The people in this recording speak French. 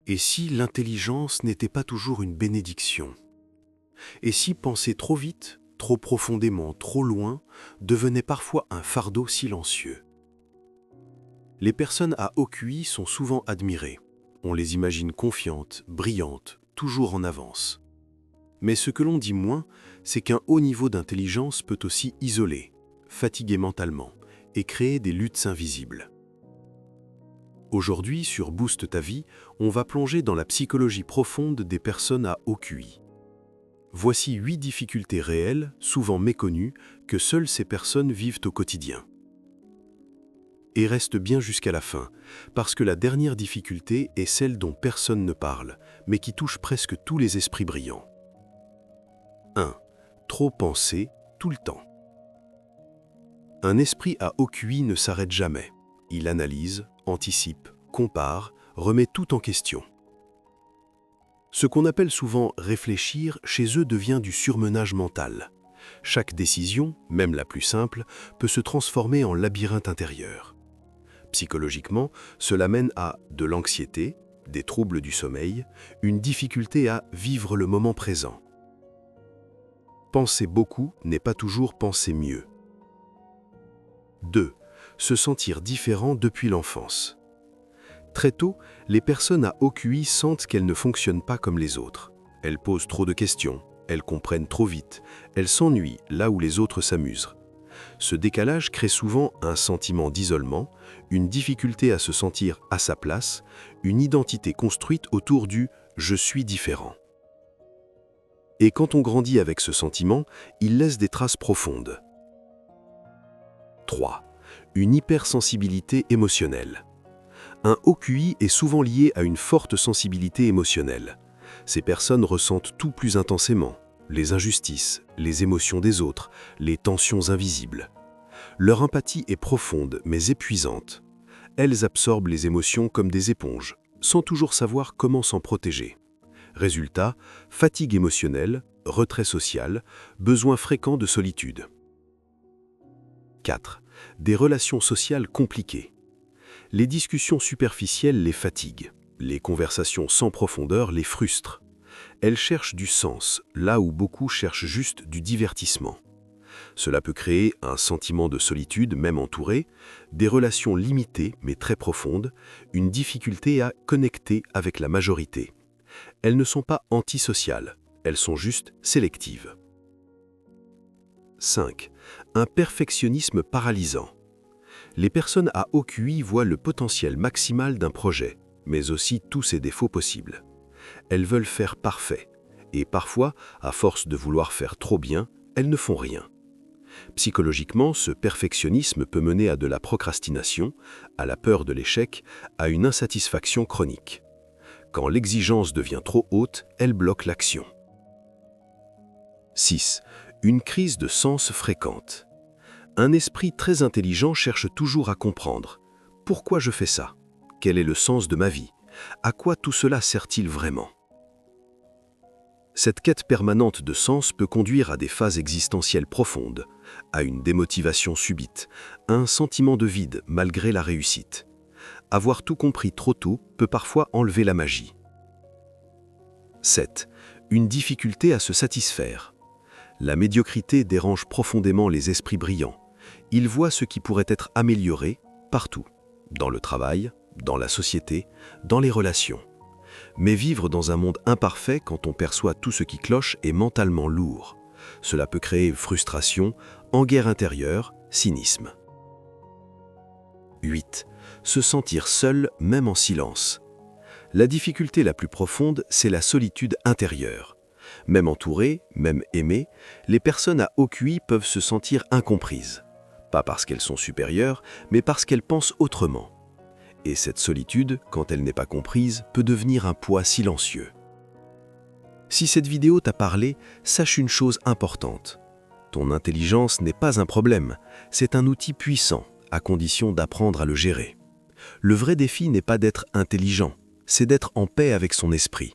Et si l'intelligence n'était pas toujours une bénédiction? Et si penser trop vite, trop profondément, trop loin, devenait parfois un fardeau silencieux? Les personnes à haut QI sont souvent admirées. On les imagine confiantes, brillantes, toujours en avance. Mais ce que l'on dit moins, c'est qu'un haut niveau d'intelligence peut aussi isoler, fatiguer mentalement et créer des luttes invisibles. Aujourd'hui, sur Boost ta vie, on va plonger dans la psychologie profonde des personnes à haut QI. Voici 8 difficultés réelles, souvent méconnues, que seules ces personnes vivent au quotidien. Et reste bien jusqu'à la fin, parce que la dernière difficulté est celle dont personne ne parle, mais qui touche presque tous les esprits brillants. 1. Trop penser tout le temps. Un esprit à haut QI ne s'arrête jamais. Il analyse, anticipe, compare, remet tout en question. Ce qu'on appelle souvent réfléchir, chez eux devient du surmenage mental. Chaque décision, même la plus simple, peut se transformer en labyrinthe intérieur. Psychologiquement, cela mène à de l'anxiété, des troubles du sommeil, une difficulté à vivre le moment présent. Penser beaucoup n'est pas toujours penser mieux. 2. Se sentir différent depuis l'enfance. Très tôt, les personnes à haut QI sentent qu'elles ne fonctionnent pas comme les autres. Elles posent trop de questions, elles comprennent trop vite, elles s'ennuient là où les autres s'amusent. Ce décalage crée souvent un sentiment d'isolement, une difficulté à se sentir à sa place, une identité construite autour du « je suis différent ». Et quand on grandit avec ce sentiment, il laisse des traces profondes. 3. Une hypersensibilité émotionnelle. Un haut QI est souvent lié à une forte sensibilité émotionnelle. Ces personnes ressentent tout plus intensément, les injustices, les émotions des autres, les tensions invisibles. Leur empathie est profonde mais épuisante. Elles absorbent les émotions comme des éponges, sans toujours savoir comment s'en protéger. Résultat, fatigue émotionnelle, retrait social, besoin fréquent de solitude. 4. Des relations sociales compliquées. Les discussions superficielles les fatiguent. Les conversations sans profondeur les frustrent. Elles cherchent du sens, là où beaucoup cherchent juste du divertissement. Cela peut créer un sentiment de solitude, même entouré, des relations limitées mais très profondes, une difficulté à connecter avec la majorité. Elles ne sont pas antisociales, elles sont juste sélectives. 5. Un perfectionnisme paralysant. Les personnes à haut QI voient le potentiel maximal d'un projet, mais aussi tous ses défauts possibles. Elles veulent faire parfait, et parfois, à force de vouloir faire trop bien, elles ne font rien. Psychologiquement, ce perfectionnisme peut mener à de la procrastination, à la peur de l'échec, à une insatisfaction chronique. Quand l'exigence devient trop haute, elle bloque l'action. 6. Une crise de sens fréquente. Un esprit très intelligent cherche toujours à comprendre. Pourquoi je fais ça? Quel est le sens de ma vie? À quoi tout cela sert-il vraiment? Cette quête permanente de sens peut conduire à des phases existentielles profondes, à une démotivation subite, à un sentiment de vide malgré la réussite. Avoir tout compris trop tôt peut parfois enlever la magie. 7. Une difficulté à se satisfaire. La médiocrité dérange profondément les esprits brillants. Ils voient ce qui pourrait être amélioré partout, dans le travail, dans la société, dans les relations. Mais vivre dans un monde imparfait quand on perçoit tout ce qui cloche est mentalement lourd. Cela peut créer frustration, guerre intérieure, cynisme. 8. Se sentir seul, même en silence. La difficulté la plus profonde, c'est la solitude intérieure. Même entourées, même aimées, les personnes à haut QI peuvent se sentir incomprises. Pas parce qu'elles sont supérieures, mais parce qu'elles pensent autrement. Et cette solitude, quand elle n'est pas comprise, peut devenir un poids silencieux. Si cette vidéo t'a parlé, sache une chose importante. Ton intelligence n'est pas un problème, c'est un outil puissant, à condition d'apprendre à le gérer. Le vrai défi n'est pas d'être intelligent, c'est d'être en paix avec son esprit.